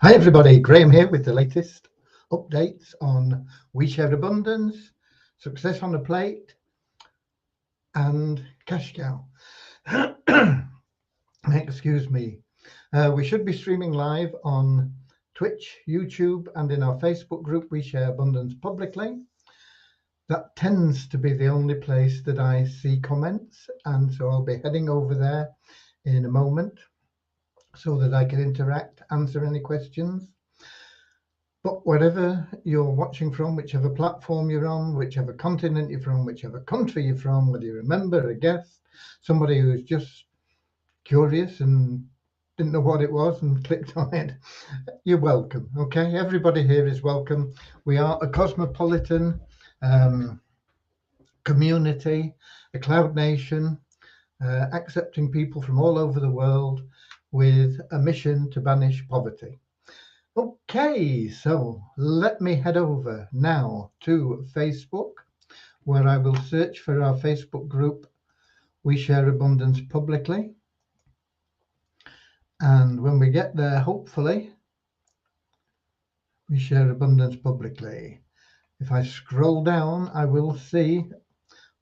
Hi everybody, Graham here with the latest updates on We Share Abundance, Success on the Plate and Cash Cow. Excuse me. We should be streaming live on Twitch, YouTube and in our Facebook group We Share Abundance publicly. That tends to be the only place that I see comments, and so I'll be heading over there in a moment so that I can interact, answer any questions. But wherever you're watching from, whichever platform you're on, whichever continent you're from, whichever country you're from, whether you're a member, a guest, somebody who's just curious and didn't know what it was and clicked on it, you're welcome. Okay, everybody here is welcome. We are a cosmopolitan community, a cloud nation, accepting people from all over the world with a mission to banish poverty. Okay, so let me head over now to Facebook, where I will search for our Facebook group, We Share Abundance Publicly. And when we get there, hopefully, We Share Abundance Publicly. If I scroll down, I will see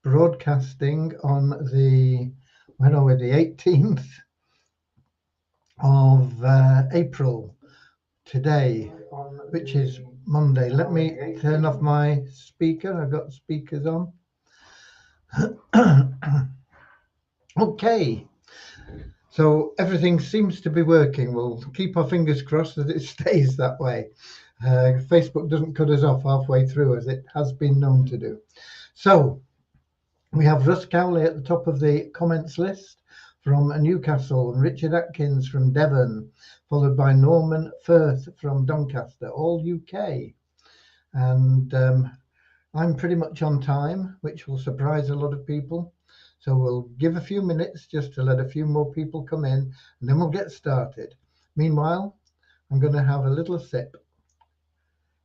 broadcasting on the, when are we, the 18th of April. Today, which is Monday. Let me turn off my speaker. I've got speakers on. Okay, so everything seems to be working. We'll keep our fingers crossed that it stays that way. Facebook doesn't cut us off halfway through, as it has been known to do. So we have Russ Cowley at the top of the comments list from Newcastle, and Richard Atkins from Devon, followed by Norman Firth from Doncaster, all UK. And I'm pretty much on time, which will surprise a lot of people. So we'll give a few minutes just to let a few more people come in, and then we'll get started. Meanwhile, I'm going to have a little sip.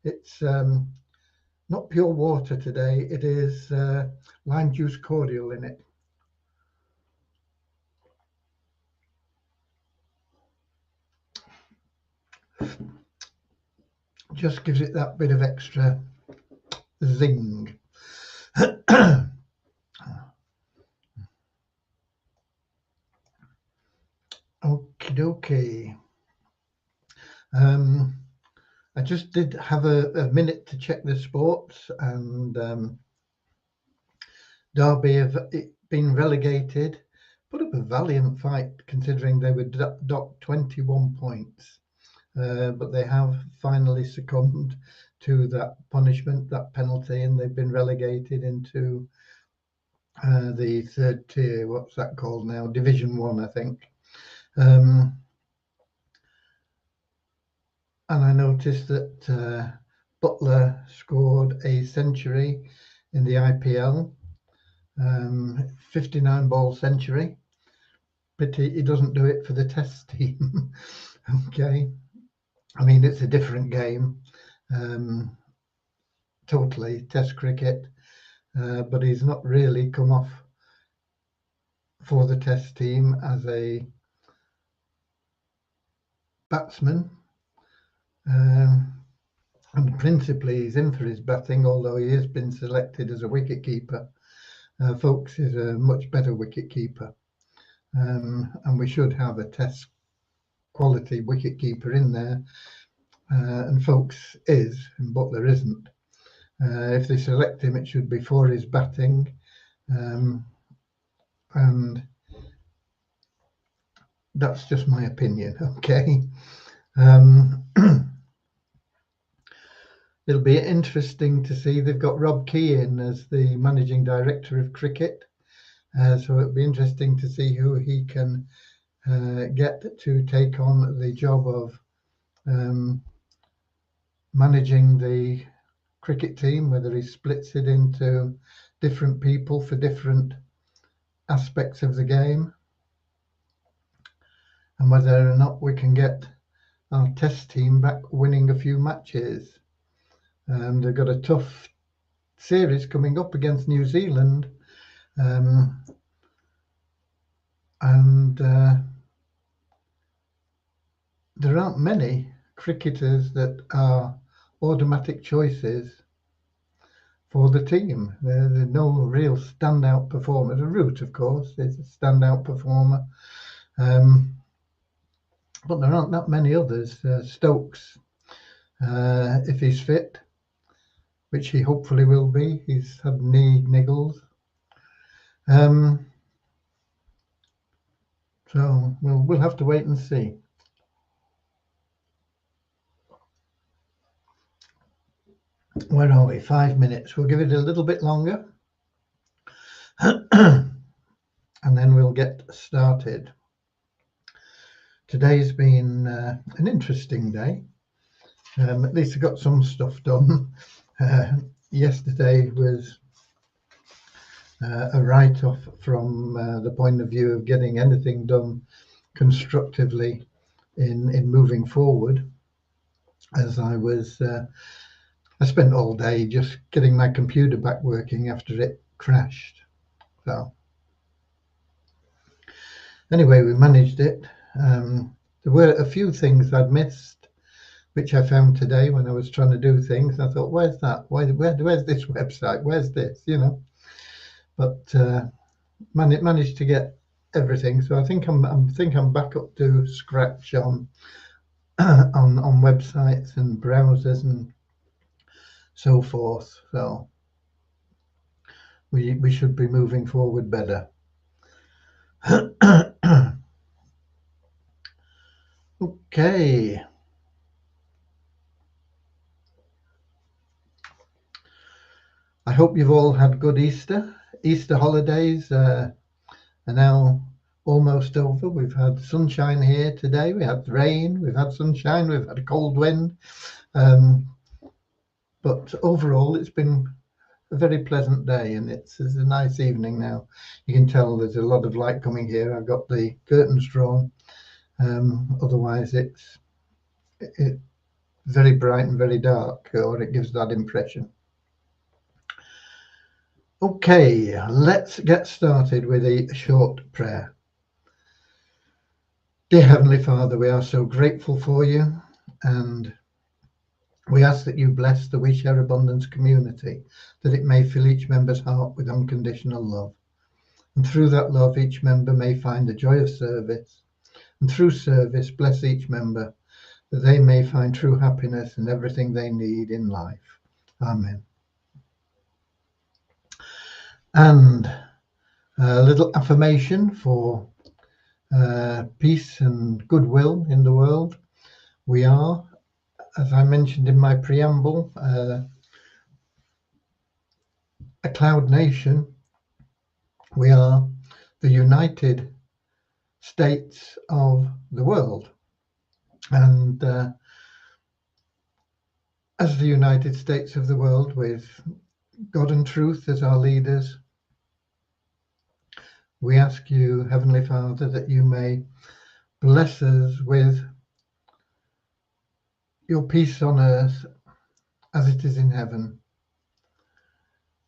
It's not pure water today. It is lime juice cordial in it. Just gives it that bit of extra zing. Okie dokie. I just did have a minute to check the sports, and Derby have been relegated. Put up a valiant fight considering they were docked 21 points. But they have finally succumbed to that punishment, that penalty, and they've been relegated into the third tier. What's that called now? Division 1, I think. And I noticed that Butler scored a century in the IPL, 59-ball century. Pity he doesn't do it for the Test team. Okay. I mean, it's a different game, totally, Test cricket, but he's not really come off for the Test team as a batsman. And principally, he's in for his batting, although he has been selected as a wicketkeeper. Foakes is a much better wicketkeeper, and we should have a Test quality wicketkeeper in there. And Foakes is, and Butler isn't. If they select him, it should be for his batting, and that's just my opinion. Okay. It'll be interesting to see. They've got Rob Key in as the managing director of cricket, so it'll be interesting to see who he can get to take on the job of managing the cricket team, whether he splits it into different people for different aspects of the game, and whether or not we can get our Test team back winning a few matches. They've got a tough series coming up against New Zealand, and there aren't many cricketers that are automatic choices for the team. There's no real standout performer. The Root, of course, is a standout performer. But there aren't that many others. Stokes, if he's fit, which he hopefully will be. He's had knee niggles. So we'll have to wait and see. Where are we? 5 minutes. We'll give it a little bit longer. And then we'll get started. Today's been an interesting day. At least I got some stuff done. Yesterday was a write-off from the point of view of getting anything done constructively in moving forward, as I spent all day just getting my computer back working after it crashed. So anyway, we managed it. There were a few things I'd missed, which I found today when I was trying to do things. I thought, where's that? Where's this website? Where's this? But managed to get everything. So I think I'm back up to scratch on on websites and browsers and so forth. So we should be moving forward better. Okay. I hope you've all had good Easter. Easter holidays are now almost over. We've had sunshine here today. We had rain, we've had sunshine, we've had a cold wind. But overall, it's been a very pleasant day, and it's a nice evening now. You can tell there's a lot of light coming here. I've got the curtains drawn. Otherwise, it's very bright and very dark, or it gives that impression. Okay, let's get started with a short prayer. Dear Heavenly Father, we are so grateful for you, and we ask that you bless the We Share Abundance community, that it may fill each member's heart with unconditional love. And through that love, each member may find the joy of service, and through service, bless each member, that they may find true happiness and everything they need in life. Amen. And a little affirmation for peace and goodwill in the world. We are, as I mentioned in my preamble, a cloud nation. We are the United States of the world. And as the United States of the world, with God and truth as our leaders, we ask you, Heavenly Father, that you may bless us with your peace on earth as it is in heaven,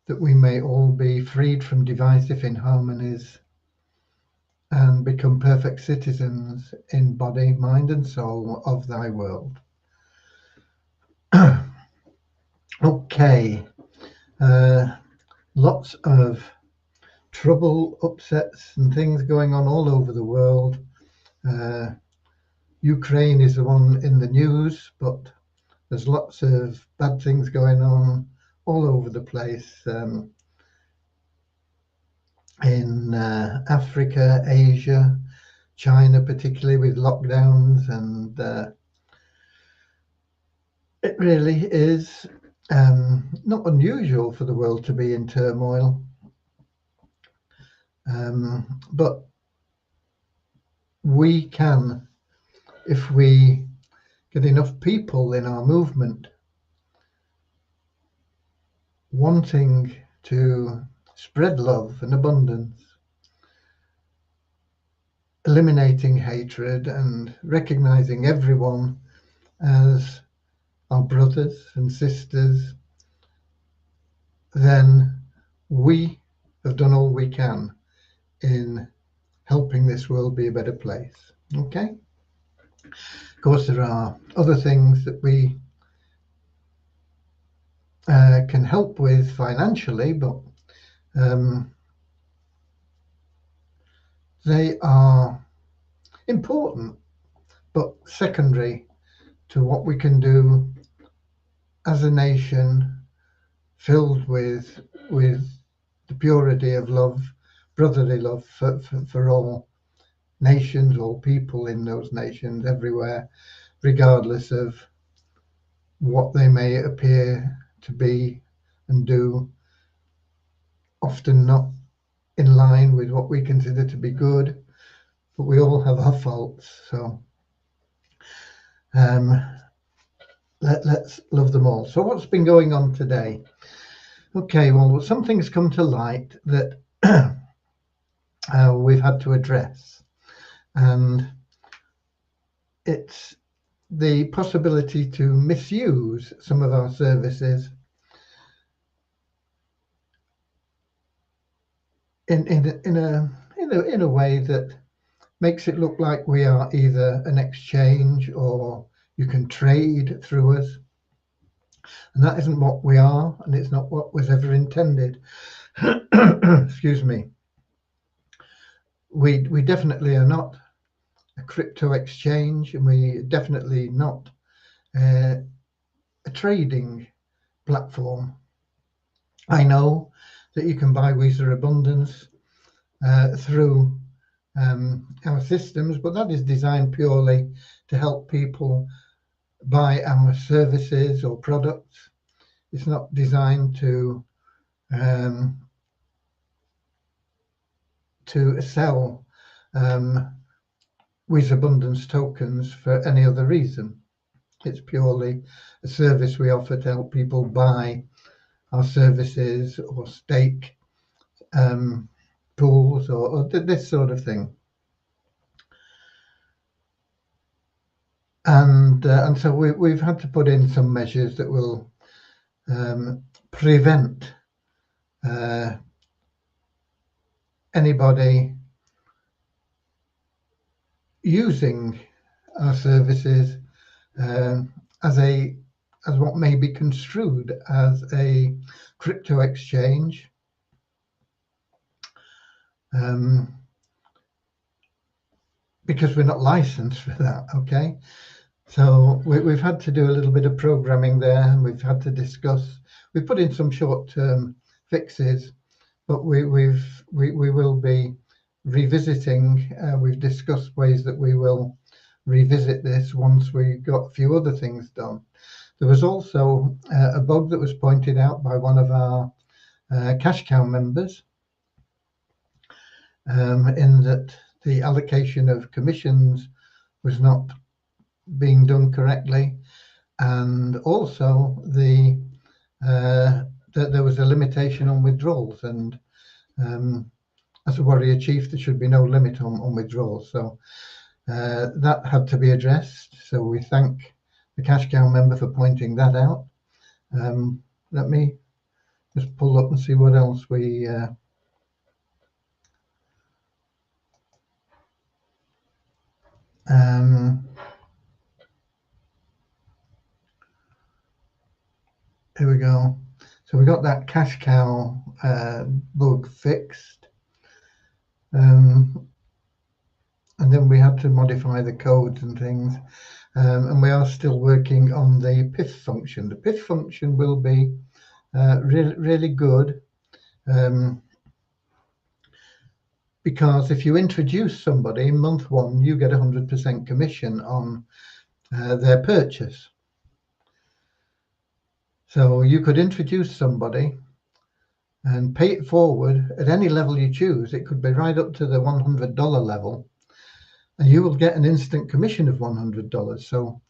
that we may all be freed from divisive inharmonies and become perfect citizens in body, mind, and soul of thy world. Okay, lots of trouble, upsets, and things going on all over the world. Ukraine is the one in the news, but there's lots of bad things going on all over the place. In Africa, Asia, China, particularly with lockdowns, and it really is not unusual for the world to be in turmoil. But we can, if we get enough people in our movement wanting to spread love and abundance, eliminating hatred and recognizing everyone as our brothers and sisters, then we have done all we can in helping this world be a better place. Okay? Of course, there are other things that we can help with financially, but they are important, but secondary to what we can do as a nation filled with the purity of love, brotherly love for all nations, all people in those nations everywhere, regardless of what they may appear to be and do, often not in line with what we consider to be good, but we all have our faults. So let's love them all. So what's been going on today? Okay, well, something's come to light that we've had to address, and it's the possibility to misuse some of our services in a way that makes it look like we are either an exchange or you can trade through us. And that isn't what we are, and it's not what was ever intended. Excuse me. We definitely are not a crypto exchange, and we definitely not a trading platform. I know that you can buy Weezer Abundance through our systems, but that is designed purely to help people buy our services or products. It's not designed to sell Weezer Abundance tokens for any other reason. It's purely a service we offer to help people buy our services or stake pools or this sort of thing. And so we've had to put in some measures that will prevent anybody using our services as what may be construed as a crypto exchange. Because we're not licensed for that, okay? So we've had to do a little bit of programming there, and we've had to discuss. We've put in some short-term fixes, but we will be revisiting. We've discussed ways that we will revisit this once we got a few other things done. There was also a bug that was pointed out by one of our cash cow members, in that the allocation of commissions was not being done correctly, and also that there was a limitation on withdrawals, and as a warrior chief there should be no limit on withdrawals. So that had to be addressed, so we thank the cash cow member for pointing that out. Let me just pull up and see what else we here we go. So we got that cash cow bug fixed, and then we had to modify the codes and things, and we are still working on the PIF function. The PIF function will be really good, because if you introduce somebody in month one, you get 100% commission on their purchase. So you could introduce somebody and pay it forward at any level you choose. It could be right up to the $100 level, and you will get an instant commission of $100. So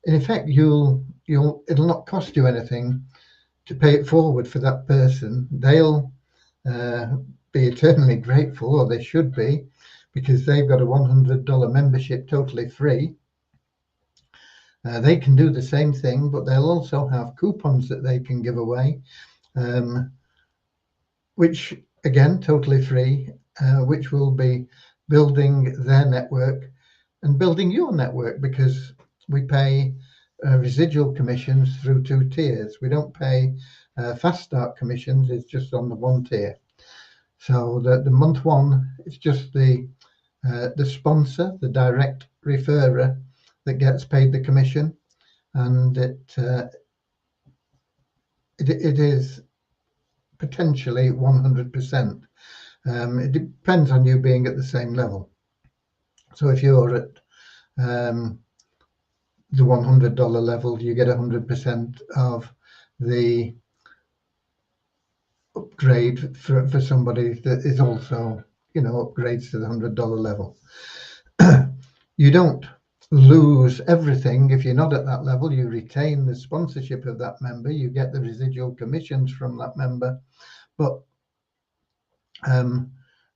in effect, it'll not cost you anything to pay it forward for that person. They'll be eternally grateful, or they should be, because they've got a $100 membership totally free. They can do the same thing, but they'll also have coupons that they can give away, which again, totally free, which will be building their network and building your network, because we pay residual commissions through 2 tiers. We don't pay fast start commissions, it's just on the 1 tier. So the month 1, it's just the sponsor, the direct referrer, that gets paid the commission, and it is potentially 100%. It depends on you being at the same level. So if you're at the $100 level, you get 100% of the upgrade for somebody that is also, upgrades to the $100 level. You don't lose everything if you're not at that level. You retain the sponsorship of that member, you get the residual commissions from that member, but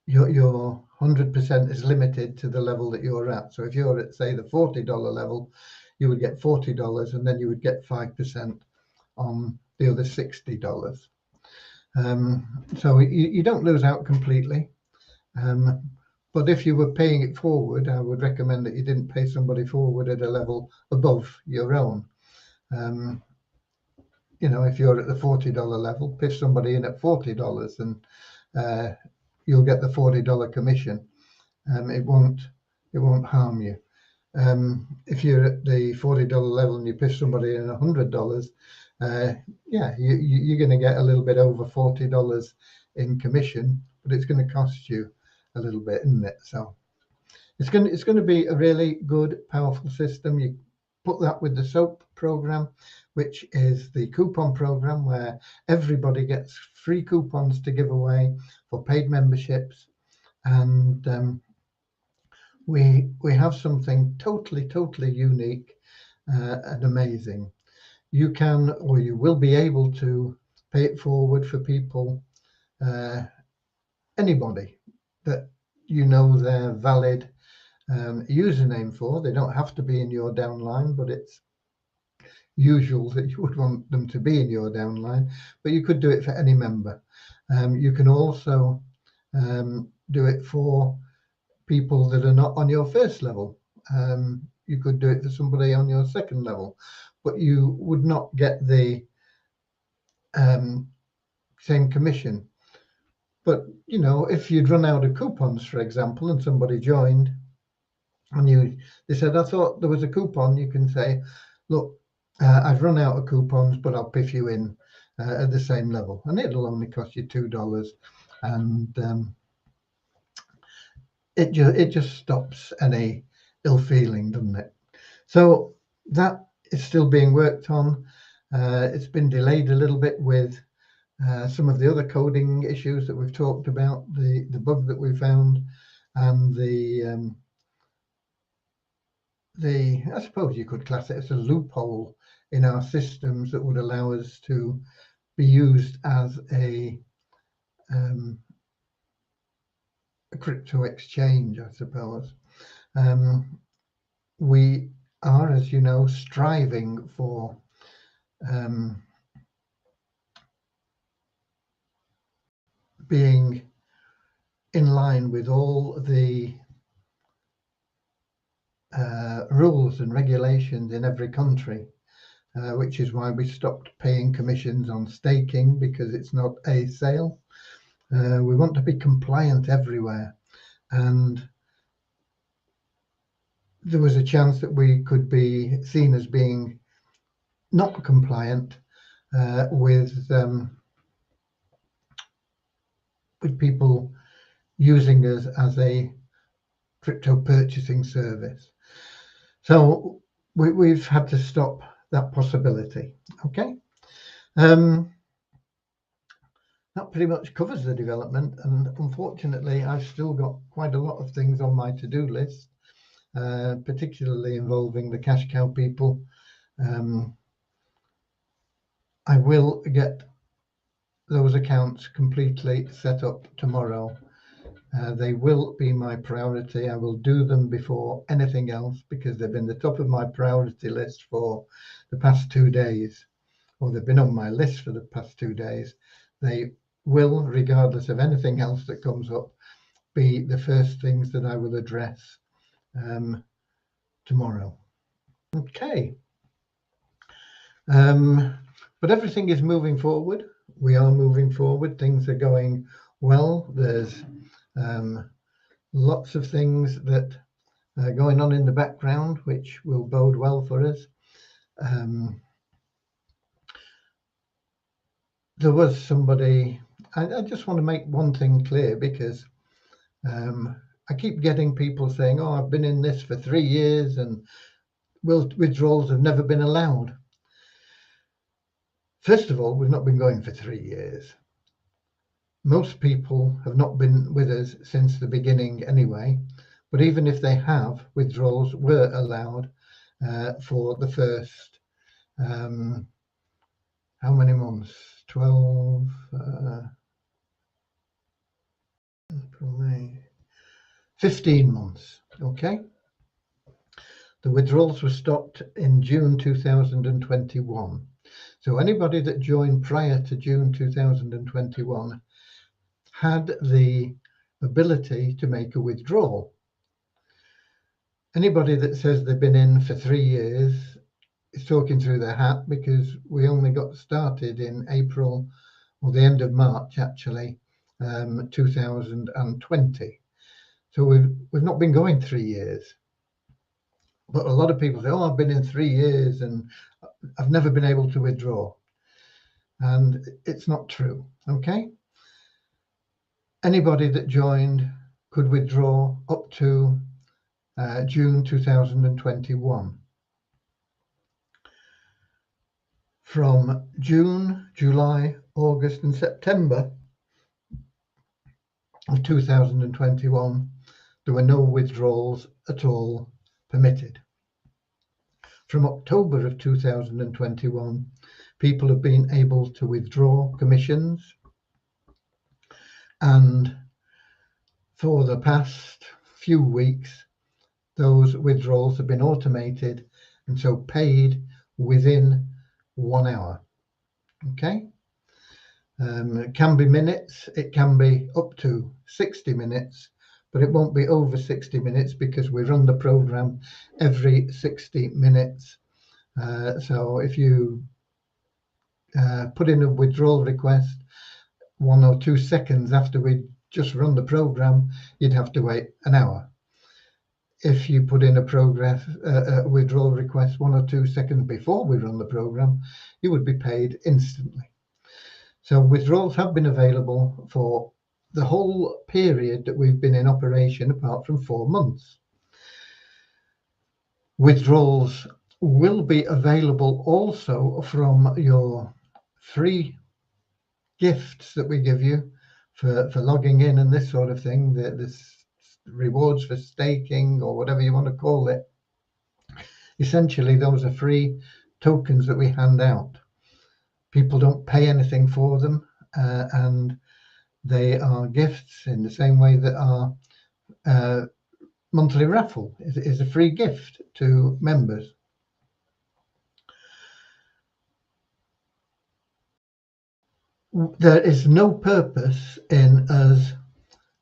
your 100% is limited to the level that you're at. So if you're at, say, the $40 level, you would get $40, and then you would get 5% on the other $60. So you don't lose out completely. But if you were paying it forward, I would recommend that you didn't pay somebody forward at a level above your own. If you're at the $40 level, pitch somebody in at $40, and you'll get the $40 commission. It won't harm you. If you're at the $40 level and you pitch somebody in $100, you're going to get a little bit over $40 in commission, but it's going to cost you a little bit, isn't it? So it's going to be a really good, powerful system. You put that with the SOAP program, which is the coupon program where everybody gets free coupons to give away for paid memberships, and we have something totally unique and amazing. You can, or you will be able to, pay it forward for people, anybody that their valid username for. They don't have to be in your downline, but it's usual that you would want them to be in your downline. But you could do it for any member. You can also do it for people that are not on your first level. You could do it for somebody on your second level, but you would not get the same commission. But if you'd run out of coupons, for example, and somebody joined, and they said, I thought there was a coupon, you can say, look, I've run out of coupons, but I'll piff you in at the same level, and it'll only cost you $2, and it just stops any ill feeling, doesn't it? So that is still being worked on. It's been delayed a little bit with some of the other coding issues that we've talked about, the bug that we found, and the I suppose you could class it as a loophole in our systems that would allow us to be used as a crypto exchange, I suppose. We are, as you know, striving for being in line with all the rules and regulations in every country, which is why we stopped paying commissions on staking, because it's not a sale. We want to be compliant everywhere, and there was a chance that we could be seen as being not compliant with people using us as a crypto purchasing service. So we've had to stop that possibility. Okay. That pretty much covers the development, and unfortunately I've still got quite a lot of things on my to-do list, particularly involving the cash cow people. I will get those accounts completely set up tomorrow. They will be my priority. I will do them before anything else, because they've been the top of my priority list for the past 2 days, or they've been on my list for the past 2 days. They will, regardless of anything else that comes up, be the first things that I will address. tomorrow. Okay. But everything is moving forward. We are moving forward. Things are going well. There's lots of things that are going on in the background, which will bode well for us. There was somebody, I just want to make one thing clear, because I keep getting people saying, oh, I've been in this for 3 years and withdrawals have never been allowed. First of all, we've not been going for 3 years. Most people have not been with us since the beginning anyway, but even if they have, withdrawals were allowed for the first, how many months? 12, 15 months, okay? The withdrawals were stopped in June 2021. So anybody that joined prior to June 2021 had the ability to make a withdrawal. Anybody that says they've been in for 3 years is talking through their hat, because we only got started in April, or the end of March actually, 2020. So we've not been going 3 years. But a lot of people say, oh, I've been in 3 years and I've never been able to withdraw. And it's not true, okay? Anybody that joined could withdraw up to June 2021. From June, July, August and September of 2021, there were no withdrawals at all permitted. From October of 2021, people have been able to withdraw commissions, and for the past few weeks, those withdrawals have been automated and so paid within 1 hour. Okay. It can be minutes, it can be up to 60 minutes, but it won't be over 60 minutes because we run the program every 60 minutes. So if you put in a withdrawal request 1 or 2 seconds after we just run the program, you'd have to wait an hour. If you put in a withdrawal request 1 or 2 seconds before we run the program, you would be paid instantly. So withdrawals have been available for the whole period that we've been in operation, apart from 4 months. Withdrawals will be available also from your free gifts that we give you for logging in and this sort of thing, the rewards for staking or whatever you want to call it. Essentially, those are free tokens that we hand out. People don't pay anything for them, and they are gifts in the same way that our monthly raffle is a free gift to members. There is no purpose in us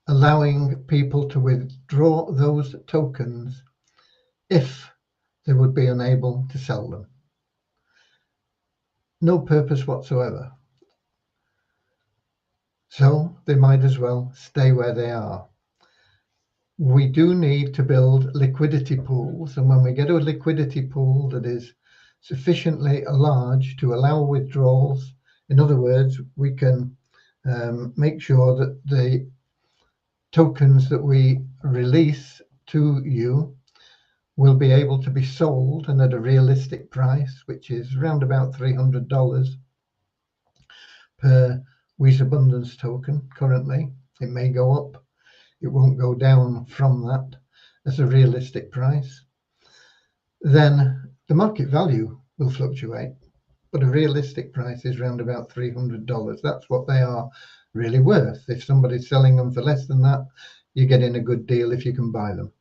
allowing people to withdraw those tokens if they would be unable to sell them. No purpose whatsoever. So they might as well stay where they are. We do need to build liquidity pools, and when we get a liquidity pool that is sufficiently large to allow withdrawals, in other words, we can make sure that the tokens that we release to you will be able to be sold and at a realistic price, which is around about $300 per Wheat Abundance token currently. It may go up, it won't go down from that as a realistic price. Then the market value will fluctuate, but a realistic price is around about $300. That's what they are really worth. If somebody's selling them for less than that, you're getting a good deal if you can buy them.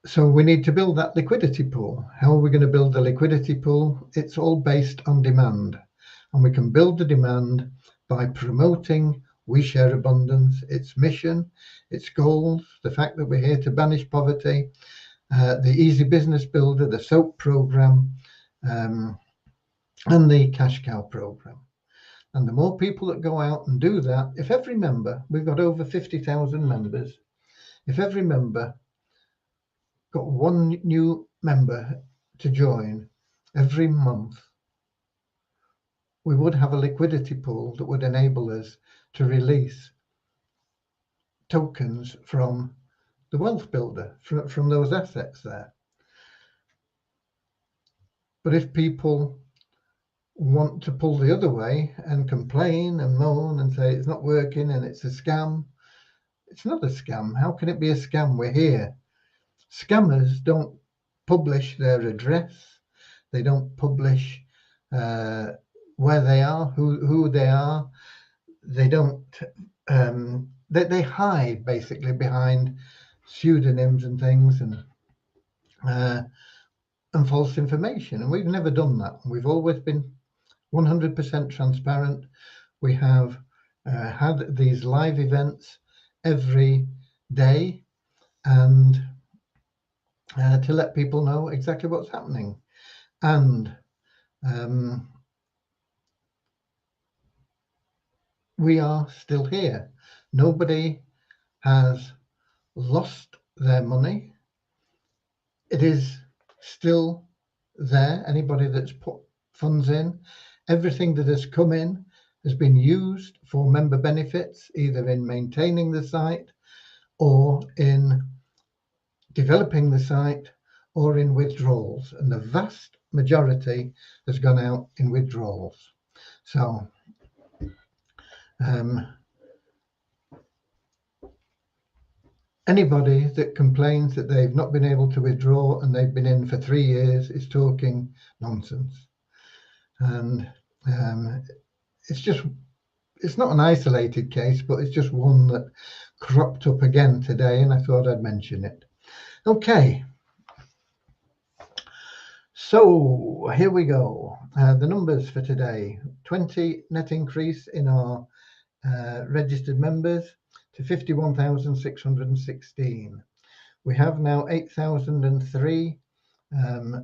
So we need to build that liquidity pool. How are we going to build the liquidity pool? It's all based on demand, and we can build the demand by promoting We Share Abundance, its mission, its goals, the fact that we're here to banish poverty, the Easy Business Builder, the SOAP program, and the Cash Cow program. And the more people that go out and do that, if every member, we've got over 50,000 members, if every member got one new member to join every month, we would have a liquidity pool that would enable us to release tokens from the wealth builder, from those assets there. But if people want to pull the other way and complain and moan and say it's not working and it's a scam, it's not a scam. How can it be a scam? We're here. Scammers don't publish their address. They don't publish where they are, who they are. They don't. They hide basically behind pseudonyms and things and false information. And we've never done that. We've always been 100% transparent. We have had these live events every day and to let people know exactly what's happening. And we are still here. Nobody has lost their money. It is still there. Anybody that's put funds in, everything that has come in has been used for member benefits, either in maintaining the site or in developing the site or in withdrawals. And the vast majority has gone out in withdrawals. So anybody that complains that they've not been able to withdraw and they've been in for 3 years is talking nonsense. And it's not an isolated case, but it's just one that cropped up again today, and I thought I'd mention it. Okay. So here we go. The numbers for today: 20 net increase in our registered members to 51,616. We have now 8,003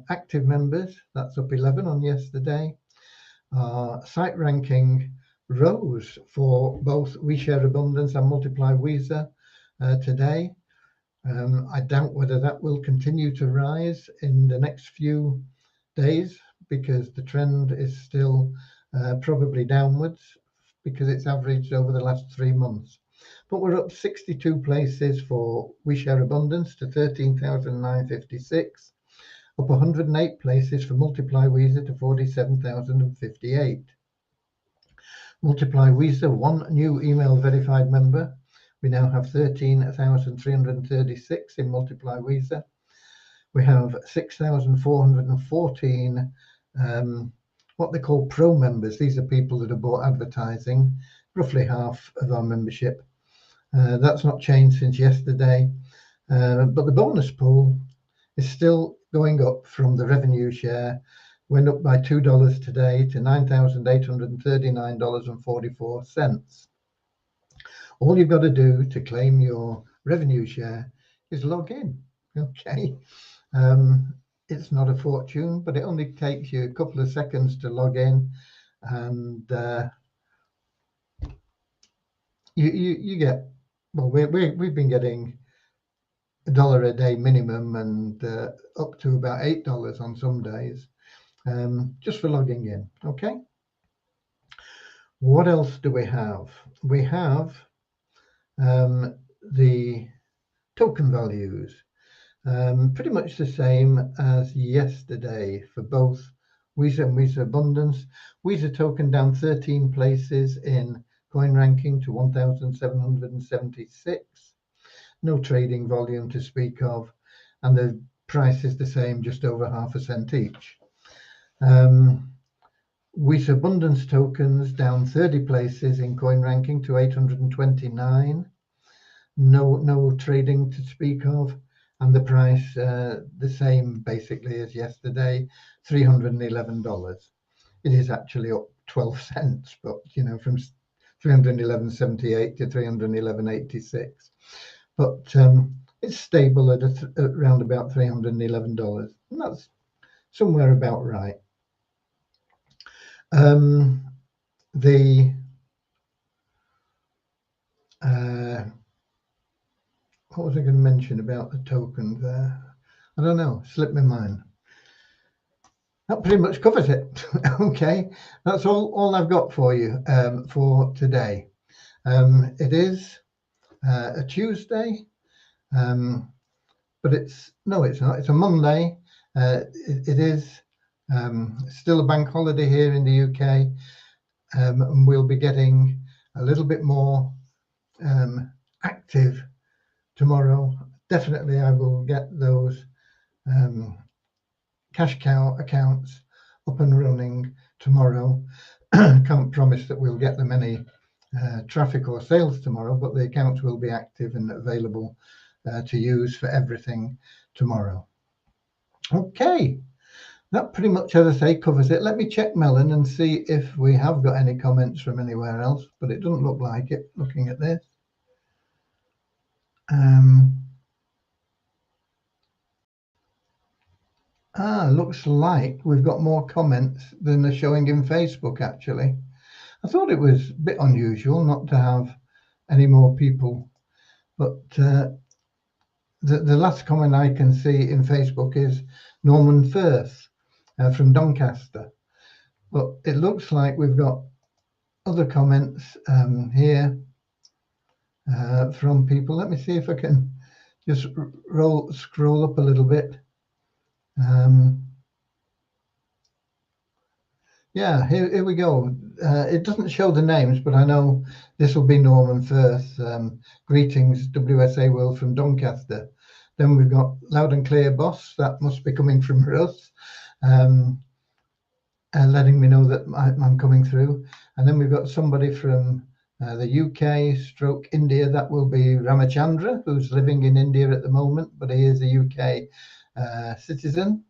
active members. That's up 11 on yesterday. Our site ranking rose for both We Share Abundance and Multiply Weezer today. I doubt whether that will continue to rise in the next few days because the trend is still probably downwards because it's averaged over the last 3 months. But we're up 62 places for We Share Abundance to 13,956, up 108 places for Multiply Weezer to 47,058. Multiply Weezer, one new email verified member. We now have 13,336 in Multiply Weezer. We have 6,414 what they call pro members. These are people that have bought advertising, roughly half of our membership. That's not changed since yesterday. But the bonus pool is still going up from the revenue share. Went up by $2 today to $9,839.44. All you've got to do to claim your revenue share is log in. Okay. It's not a fortune, but it only takes you a couple of seconds to log in, and you get, well, we've been getting $1 a day minimum and up to about $8 on some days, just for logging in. Okay. What else do we have? We have the token values, pretty much the same as yesterday for both Weezer and Weezer Abundance. Weezer token down 13 places in coin ranking to 1,776. No trading volume to speak of, and the price is the same, just over half a cent each. Weezer Abundance tokens down 30 places in coin ranking to 829. No trading to speak of, and the price the same basically as yesterday, $311. It is actually up 12 cents, but you know, from 311.78 to 311.86, but it's stable at around about $311, and that's somewhere about right. What was I going to mention about the token there? I don't know, slipped my mind. That pretty much covers it. Okay, that's all I've got for you for today. It is a Tuesday, but it's not. It's a Monday. It is still a bank holiday here in the UK, and we'll be getting a little bit more active tomorrow. Definitely, I will get those cash cow accounts up and running tomorrow. Can't promise that we'll get them any traffic or sales tomorrow, but the accounts will be active and available to use for everything tomorrow. Okay, that pretty much, as I say, covers it. Let me check Melon and see if we have got any comments from anywhere else, but it doesn't look like it looking at this. Looks like we've got more comments than are showing in Facebook, actually. I thought it was a bit unusual not to have any more people, but the last comment I can see in Facebook is Norman Firth from Doncaster. But it looks like we've got other comments here from people. Let me see if I can just scroll up a little bit. Yeah, here we go. It doesn't show the names, but I know this will be Norman Firth. Greetings, WSA World from Doncaster. Then we've got Loud and Clear Boss. That must be coming from Russ, letting me know that I'm coming through. And then we've got somebody from the UK stroke India. That will be Ramachandra, who's living in India at the moment, but he is a UK citizen.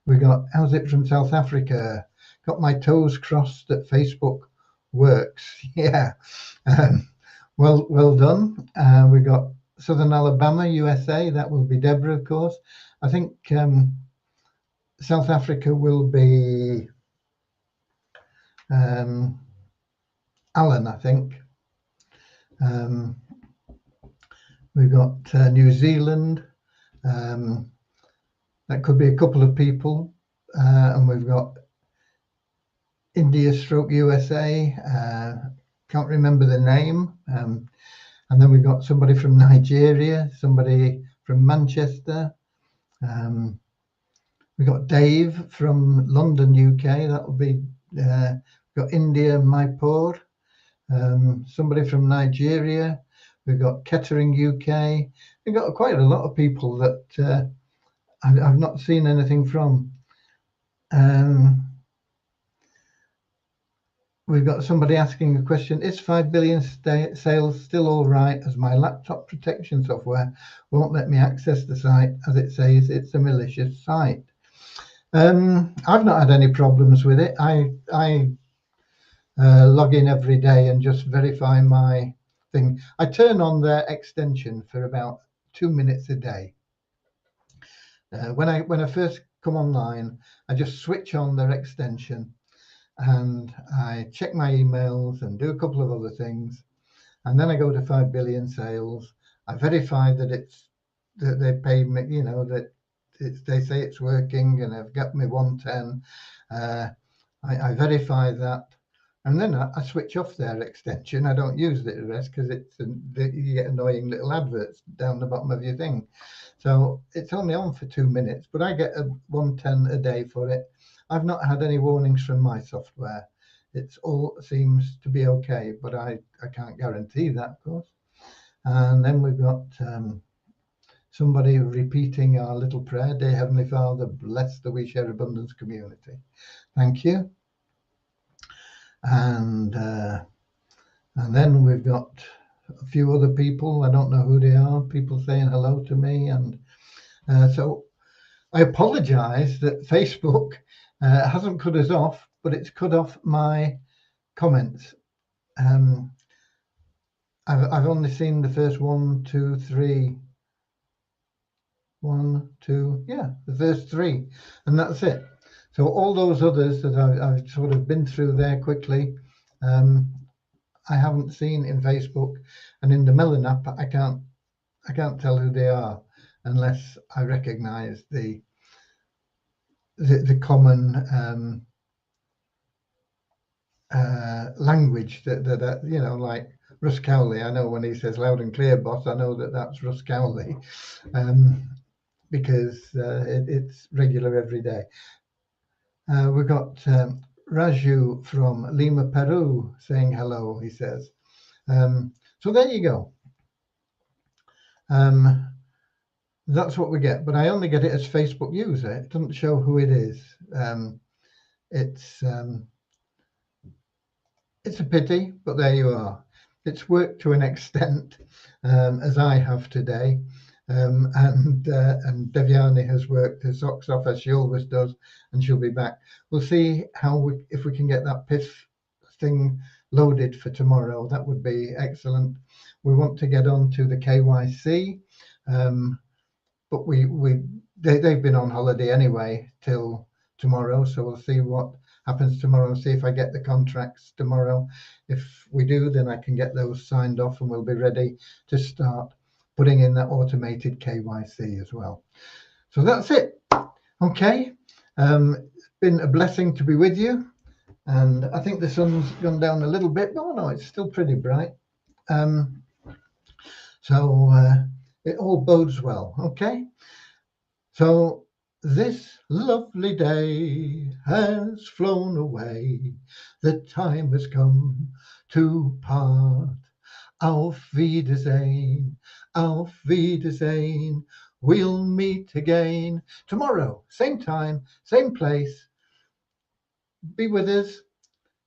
We got How's It from South Africa. Got my toes crossed that Facebook works. Yeah, well done. We got Southern Alabama, USA. That will be Deborah, of course. I think South Africa will be Alan, I think. We've got New Zealand. That could be a couple of people. And we've got India stroke USA. Can't remember the name. And then we've got somebody from Nigeria, somebody from Manchester. We've got Dave from London, UK. That will be, got India, Maipur. Somebody from Nigeria. We've got Kettering, UK. We've got quite a lot of people that I've not seen anything from. We've got somebody asking a question. Is 5 billion sales still all right, as my laptop protection software won't let me access the site as it says it's a malicious site? I've not had any problems with it. I log in every day and just verify my thing. I turn on their extension for about 2 minutes a day. When I first come online, I just switch on their extension and I check my emails and do a couple of other things, and then I go to 5 billion sales. I verify that they paid me, you know, that they say it's working, and I've got me 110. I verify that, and then I switch off their extension. I don't use the rest because you get annoying little adverts down the bottom of your thing. So it's only on for 2 minutes, but I get a 110 a day for it. I've not had any warnings from my software. It's all seems to be okay, but I can't guarantee that, of course. And then we've got somebody repeating our little prayer. Dear Heavenly Father, bless the We Share Abundance community. Thank you. And then we've got a few other people. I don't know who they are. People saying hello to me. And so I apologize that Facebook hasn't cut us off, but it's cut off my comments. I've only seen the first 1, 2, 3. 1, 2, yeah, the first 3, and that's it. So all those others that I've sort of been through there quickly, I haven't seen in Facebook, and in the Melon app, I can't tell who they are unless I recognise the common language that like Russ Cowley. I know when he says loud and clear, boss, I know that that's Russ Cowley, because it's regular every day. We've got Raju from Lima, Peru saying hello, he says. So there you go. That's what we get, but I only get it as Facebook user. It doesn't show who it is. It's a pity, but there you are. It's worked to an extent, as I have today, and Devyani has worked her socks off as she always does, and she'll be back. We'll see if we can get that PIF thing loaded for tomorrow. That would be excellent. We want to get on to the KYC, but they've been on holiday anyway till tomorrow, so we'll see what happens tomorrow and see if I get the contracts tomorrow. If we do, then I can get those signed off and we'll be ready to start putting in that automated KYC as well. So that's it. Okay. It's been a blessing to be with you, and I think the sun's gone down a little bit. No, it's still pretty bright. So it all bodes well. Okay. So this lovely day has flown away. The time has come to part. Auf Wiedersehen, auf Wiedersehen. We'll meet again tomorrow, same time, same place. Be with us.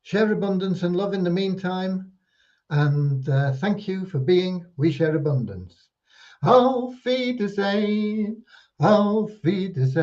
Share abundance and love in the meantime. And thank you for being We Share Abundance. Auf Wiedersehen, auf Wiedersehen.